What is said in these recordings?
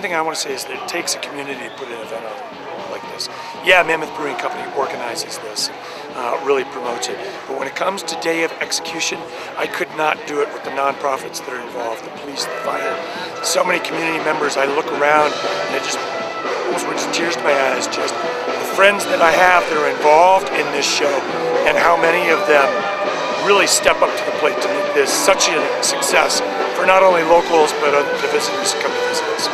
thing I want to say is that it takes a community to put an event on like this. Yeah, Mammoth Brewing Company organizes this, really promotes it. But when it comes to day of execution, I could not do it with the nonprofits that are involved, the police, the fire, so many community members. I look around and it just almost brings tears to my eyes, just the friends that I have that are involved in this show and how many of them really step up to the plate to make this such a success for not only locals but the visitors who come to visit us.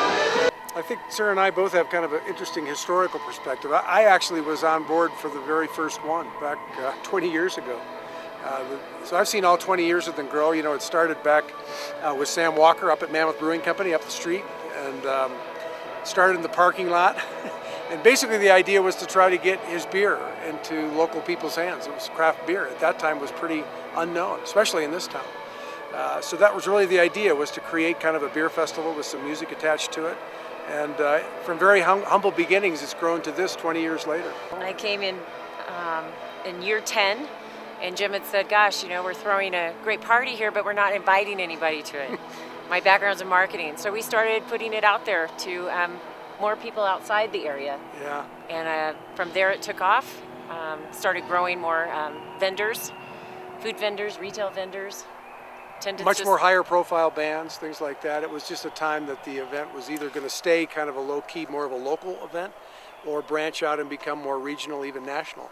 I think Sarah and I both have kind of an interesting historical perspective. I actually was on board for the very first one back 20 years ago. So I've seen all 20 years of them grow. You know, it started back with Sam Walker up at Mammoth Brewing Company up the street, and started in the parking lot. And basically the idea was to try to get his beer into local people's hands. It was craft beer. At that time was pretty unknown, especially in this town. So that was really the idea, was to create kind of a beer festival with some music attached to it. And from very humble beginnings, it's grown to this 20 years later. I came in year 10, and Jim had said, gosh, you know, we're throwing a great party here, but we're not inviting anybody to it. My background's in marketing, so we started putting it out there to more people outside the area. Yeah. And from there it took off, started growing more vendors, food vendors, retail vendors. Much more higher profile bands, things like that. It was just a time that the event was either going to stay kind of a low-key, more of a local event, or branch out and become more regional, even national.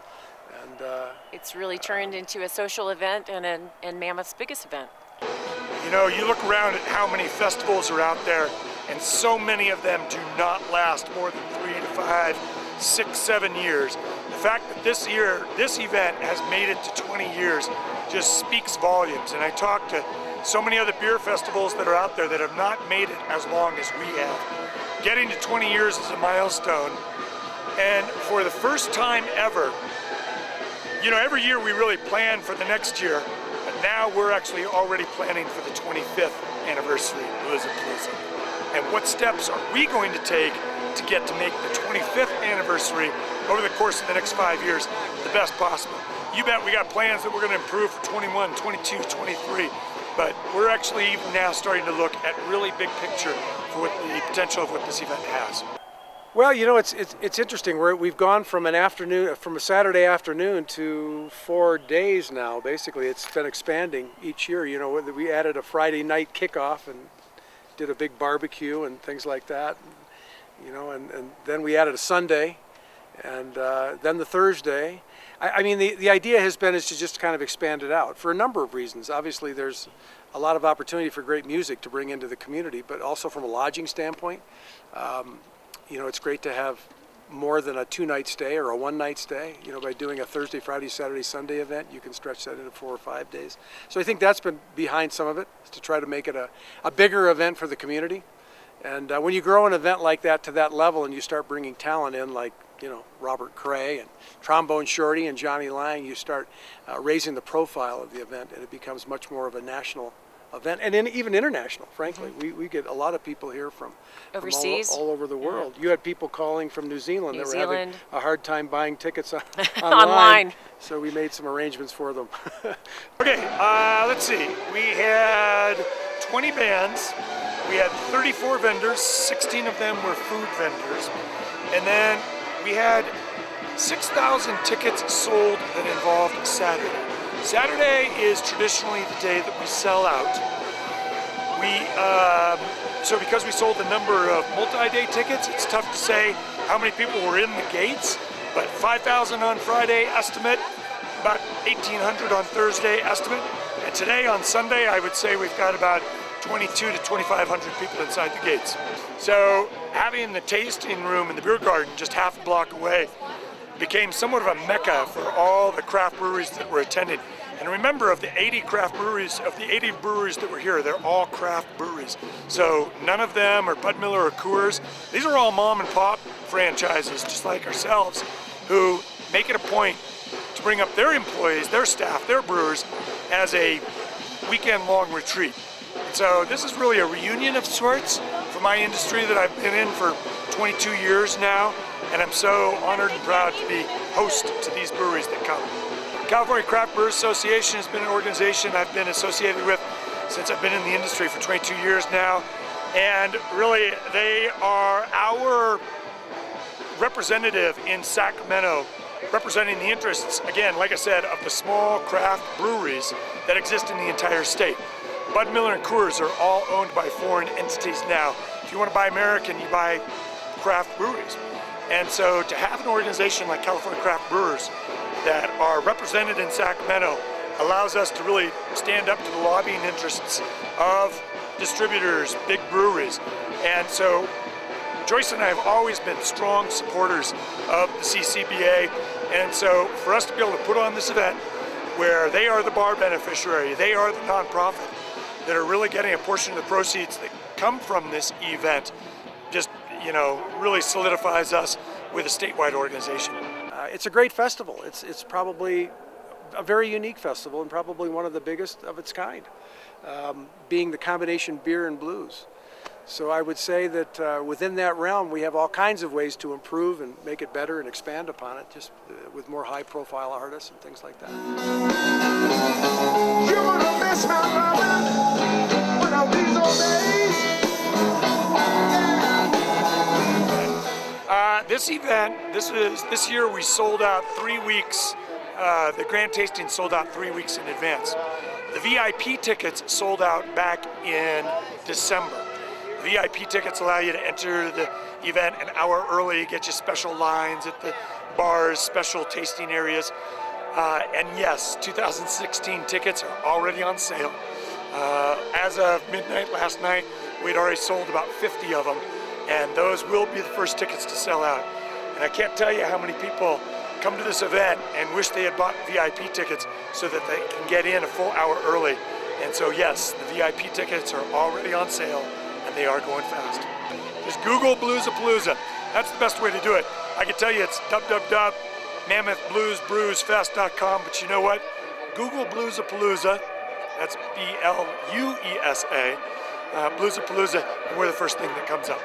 And it's really turned into a social event and Mammoth's biggest event. You know, you look around at how many festivals are out there, and so many of them do not last more than 3 to 5, 6, 7 years. The fact that this year, this event has made it to 20 years just speaks volumes. And I talked to so many other beer festivals that are out there that have not made it as long as we have. Getting to 20 years is a milestone. And for the first time ever, you know, every year we really plan for the next year, but now we're actually already planning for the 25th anniversary of Bluesapalooza. And what steps are we going to take to get to make the 25th anniversary over the course of the next 5 years the best possible? You bet we got plans that we're going to improve for 21, 22, 23, but we're actually even now starting to look at really big picture for what the potential of what this event has. well, you know, it's interesting. We've gone from a Saturday afternoon to 4 days now. Basically, it's been expanding each year. You know, we added a Friday night kickoff and did a big barbecue and things like that. You know, and then we added a Sunday, and then the Thursday. I mean, the idea is to just kind of expand it out for a number of reasons. Obviously, there's a lot of opportunity for great music to bring into the community, but also from a lodging standpoint, you know, it's great to have more than a 2-night stay or a 1-night stay. You know, by doing a Thursday, Friday, Saturday, Sunday event, you can stretch that into 4 or 5 days. So I think that's been behind some of it, is to try to make it a bigger event for the community. And when you grow an event like that to that level and you start bringing talent in, like, you know, Robert Cray and Trombone Shorty and Johnny Lang, you start raising the profile of the event, and it becomes much more of a national event, and even international, frankly. Mm-hmm. We get a lot of people here from overseas, all over the world. Yeah. You had people calling from New Zealand that were having a hard time buying tickets online. So we made some arrangements for them. Okay, let's see. We had 20 bands. We had 34 vendors, 16 of them were food vendors, and then we had 6,000 tickets sold that involved Saturday. Saturday is traditionally the day that we sell out. So because we sold a number of multi-day tickets, it's tough to say how many people were in the gates, but 5,000 on Friday estimate, about 1,800 on Thursday estimate, and today on Sunday I would say we've got about 22 to 2,500 people inside the gates. So having the tasting room in the beer garden just half a block away became somewhat of a mecca for all the craft breweries that were attending. And remember, of the 80 breweries that were here, they're all craft breweries. So none of them are Bud Miller or Coors. These are all mom and pop franchises, just like ourselves, who make it a point to bring up their employees, their staff, their brewers as a weekend-long retreat. So this is really a reunion of sorts for my industry that I've been in for 22 years now, and I'm so honored and proud to be host to these breweries that come. California Craft Brewers Association has been an organization I've been associated with since I've been in the industry for 22 years now. And really, they are our representative in Sacramento, representing the interests, again, like I said, of the small craft breweries that exist in the entire state. Bud Miller and Coors are all owned by foreign entities now. If you want to buy American, you buy craft breweries. And so to have an organization like California Craft Brewers that are represented in Sacramento allows us to really stand up to the lobbying interests of distributors, big breweries. And so Joyce and I have always been strong supporters of the CCBA, and so for us to be able to put on this event where they are the bar beneficiary, they are the nonprofit that are really getting a portion of the proceeds that come from this event, just, you know, really solidifies us with a statewide organization. It's a great festival. It's probably a very unique festival and probably one of the biggest of its kind, being the combination beer and blues. So I would say that within that realm, we have all kinds of ways to improve and make it better and expand upon it, just with more high-profile artists and things like that. You're gonna miss my loving one of these old days. This event, this year we sold out 3 weeks. The grand tasting sold out 3 weeks in advance. The VIP tickets sold out back in December. VIP tickets allow you to enter the event an hour early, get you special lines at the bars, special tasting areas. And yes, 2016 tickets are already on sale. As of midnight last night, we'd already sold about 50 of them, and those will be the first tickets to sell out. And I can't tell you how many people come to this event and wish they had bought VIP tickets so that they can get in a full hour early. And so yes, the VIP tickets are already on sale, and they are going fast. Just Google Bluesapalooza. That's the best way to do it. I can tell you it's www.mammothbluesbrewsfest.com, but you know what? Google Bluesapalooza, that's B-L-U-E-S-A, Bluesapalooza, and we're the first thing that comes up.